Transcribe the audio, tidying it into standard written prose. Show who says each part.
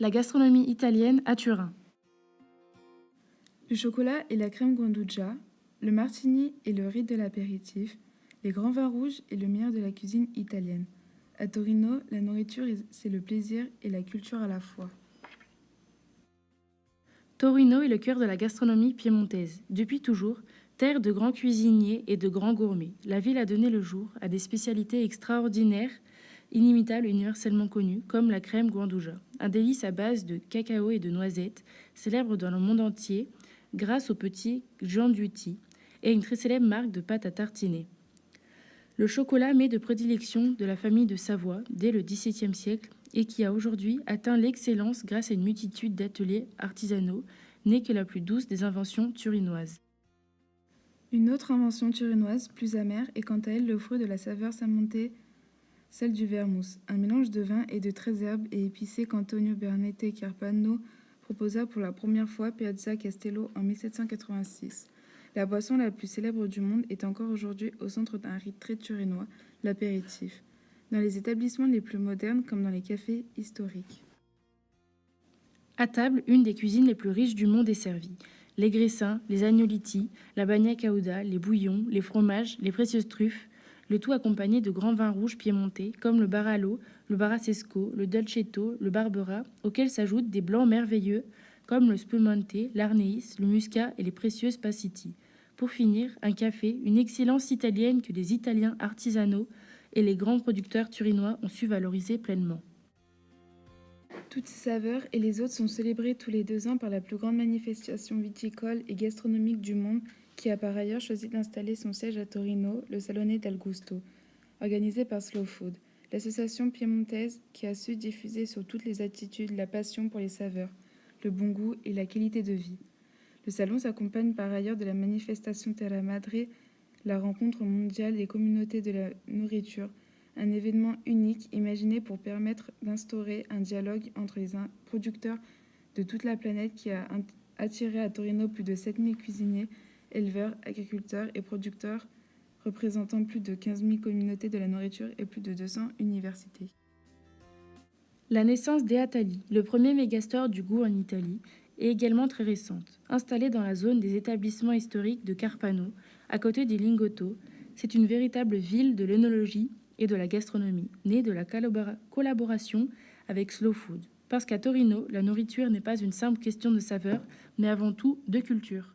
Speaker 1: La gastronomie italienne à Turin.
Speaker 2: Le chocolat et la crème Granduja, le martini et le riz de l'apéritif, les grands vins rouges et le meilleur de la cuisine italienne. À Torino, la nourriture, c'est le plaisir et la culture à la fois.
Speaker 1: Torino est le cœur de la gastronomie piémontaise. Depuis toujours, terre de grands cuisiniers et de grands gourmets, la ville a donné le jour à des spécialités extraordinaires, inimitables et universellement connues, comme la crème Granduja, un délice à base de cacao et de noisettes, célèbre dans le monde entier grâce au petit Giandutti et une très célèbre marque de pâte à tartiner. Le chocolat mets de prédilection de la famille de Savoie dès le XVIIe siècle et qui a aujourd'hui atteint l'excellence grâce à une multitude d'ateliers artisanaux, n'est que la plus douce des inventions turinoises.
Speaker 2: Une autre invention turinoise, plus amère, est quant à elle le fruit de la saveur sammontée, celle du vermouth, un mélange de vin et de 13 herbes et épicées qu'Antonio Bernete Carpano proposa pour la première fois à Piazza Castello en 1786. La boisson la plus célèbre du monde est encore aujourd'hui au centre d'un rite très turinois, l'apéritif, dans les établissements les plus modernes comme dans les cafés historiques.
Speaker 1: À table, une des cuisines les plus riches du monde est servie. Les graissins, les agnoliti, la bagna cauda, les bouillons, les fromages, les précieuses truffes, le tout accompagné de grands vins rouges piémontais comme le Barolo, le Barasesco, le Dolcetto, le Barbera, auxquels s'ajoutent des blancs merveilleux comme le Spumante, l'Arneis, le Muscat et les précieuses Passiti. Pour finir, un café, une excellence italienne que les Italiens artisanaux et les grands producteurs turinois ont su valoriser pleinement.
Speaker 2: Toutes ces saveurs et les autres sont célébrées tous les 2 ans par la plus grande manifestation viticole et gastronomique du monde qui a par ailleurs choisi d'installer son siège à Torino, le Salone del Gusto, organisé par Slow Food, l'association piémontaise qui a su diffuser sur toutes les attitudes la passion pour les saveurs, le bon goût et la qualité de vie. Le salon s'accompagne par ailleurs de la manifestation Terra Madre, la rencontre mondiale des communautés de la nourriture, un événement unique imaginé pour permettre d'instaurer un dialogue entre les producteurs de toute la planète qui a attiré à Torino plus de 7000 cuisiniers, éleveurs, agriculteurs et producteurs représentant plus de 15 000 communautés de la nourriture et plus de 200 universités.
Speaker 1: La naissance d'Eatali, le premier mégastore du goût en Italie, est également très récente. Installée dans la zone des établissements historiques de Carpano, à côté des Lingotto, c'est une véritable ville de l'œnologie et de la gastronomie, née de la collaboration avec Slow Food. Parce qu'à Torino, la nourriture n'est pas une simple question de saveur, mais avant tout de culture.